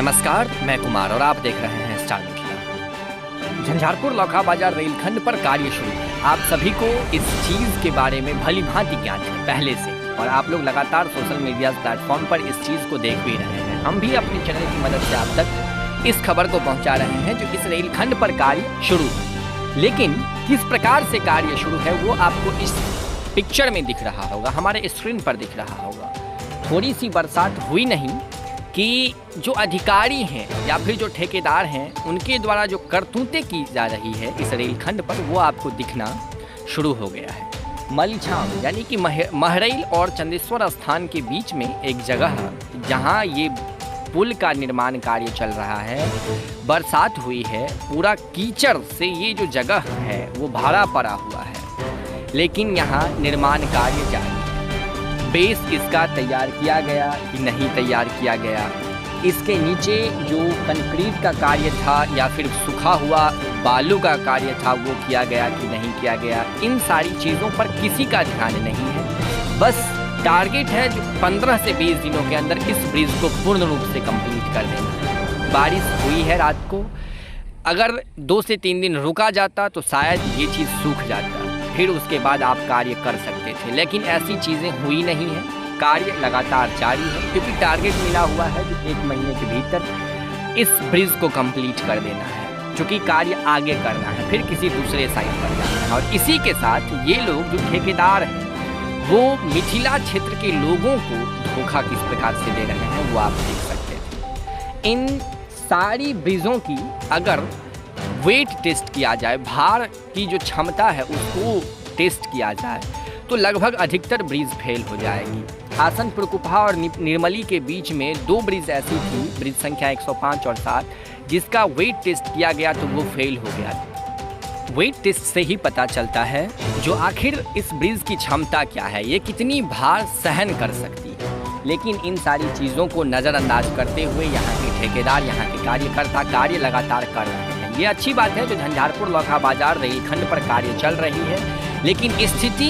नमस्कार, मैं कुमार और आप देख रहे हैं स्टार मिथिला। झंझारपुर लौखा बाजार रेलखंड पर कार्य शुरू है। आप सभी को इस चीज़ के बारे में भली भांति ज्ञान है पहले से, और आप लोग लगातार सोशल मीडिया प्लेटफॉर्म पर इस चीज़ को देख भी रहे हैं। हम भी अपने चैनल की मदद से आप तक इस खबर को पहुँचा रहे हैं जो इस रेलखंड पर कार्य शुरू है। लेकिन किस प्रकार से कार्य शुरू है वो आपको इस पिक्चर में दिख रहा होगा, हमारे स्क्रीन पर दिख रहा होगा। थोड़ी सी बरसात हुई नहीं कि जो अधिकारी हैं या फिर जो ठेकेदार हैं उनके द्वारा जो करतूतें की जा रही है इस रेलखंड पर, वो आपको दिखना शुरू हो गया है। मलिछाम यानी कि महरैल और चंदेश्वर स्थान के बीच में एक जगह है जहाँ ये पुल का निर्माण कार्य चल रहा है। बरसात हुई है, पूरा कीचड़ से ये जो जगह है वो भरा पड़ा हुआ है, लेकिन यहाँ निर्माण कार्य जारी है। बेस इसका तैयार किया गया कि नहीं तैयार किया गया, इसके नीचे जो कंक्रीट का कार्य था या फिर सूखा हुआ बालू का कार्य था वो किया गया कि नहीं किया गया, इन सारी चीज़ों पर किसी का ध्यान नहीं है। बस टारगेट है जो 15 से 20 दिनों के अंदर इस ब्रिज को पूर्ण रूप से कंप्लीट कर देना। बारिश हुई है रात को, अगर 2 से 3 दिन रुका जाता तो शायद ये चीज़ सूख जाता, फिर उसके बाद आप कार्य कर सकते थे, लेकिन ऐसी चीज़ें हुई नहीं हैं। कार्य लगातार जारी है क्योंकि टारगेट मिला हुआ है जो 1 महीने के भीतर इस ब्रिज को कंप्लीट कर देना है, चूँकि कार्य आगे करना है, फिर किसी दूसरे साइड पर जाना है। और इसी के साथ ये लोग जो ठेकेदार हैं वो मिथिला क्षेत्र के लोगों को धोखा किस प्रकार से दे रहे हैं वो आप देख सकते थे। इन सारी ब्रिजों की अगर वेट टेस्ट किया जाए, भार की जो क्षमता है उसको टेस्ट किया जाए, तो लगभग अधिकतर ब्रिज फेल हो जाएगी। हासनपुर कुपहा और निर्मली के बीच में 2 ब्रिज ऐसी थी, ब्रिज संख्या 105 और 7, जिसका वेट टेस्ट किया गया तो वो फेल हो गया। वेट टेस्ट से ही पता चलता है जो आखिर इस ब्रिज की क्षमता क्या है, ये कितनी भार सहन कर सकती है। लेकिन इन सारी चीज़ों को नज़रअंदाज करते हुए यहाँ के ठेकेदार, यहाँ के कार्यकर्ता कार्य लगातार कर रहे हैं। ये अच्छी बात है जो झंझारपुर लौखा बाजार रेलखंड पर कार्य चल रही है, लेकिन स्थिति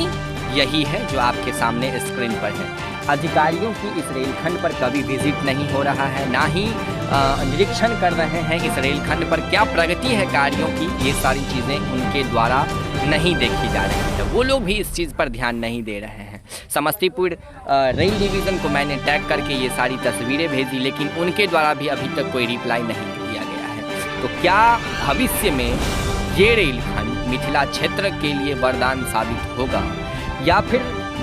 यही है जो आपके सामने स्क्रीन पर है। अधिकारियों की इस रेलखंड पर कभी विजिट नहीं हो रहा है, ना ही निरीक्षण कर रहे हैं इस रेलखंड पर क्या प्रगति है कार्यों की, ये सारी चीज़ें उनके द्वारा नहीं देखी जा रही है। वो लोग भी इस चीज़ पर ध्यान नहीं दे रहे हैं। समस्तीपुर रेल डिवीज़न को मैंने टैग करके ये सारी तस्वीरें भेजी, लेकिन उनके द्वारा भी अभी तक कोई रिप्लाई नहीं दिया गया है। तो क्या भविष्य में ये रेलखंड मिथिला क्षेत्र के लिए वरदान साबित होगा, या फिर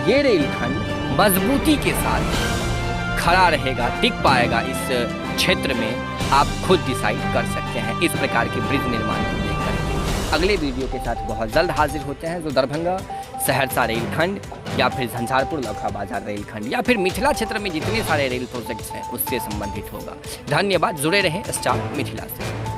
ये रेलखंड मजबूती के साथ खड़ा रहेगा, टिक पाएगा इस क्षेत्र में, आप खुद डिसाइड कर सकते हैं इस प्रकार के ब्रिज निर्माण को देख करके। अगले वीडियो के साथ बहुत जल्द हाजिर होते हैं जो दरभंगा सहरसा रेलखंड या फिर झंझारपुर लौखा बाजार रेलखंड या फिर मिथिला क्षेत्र में जितने सारे रेल प्रोजेक्ट्स हैं उससे संबंधित होगा। धन्यवाद, जुड़े रहें स्टार मिथिला से।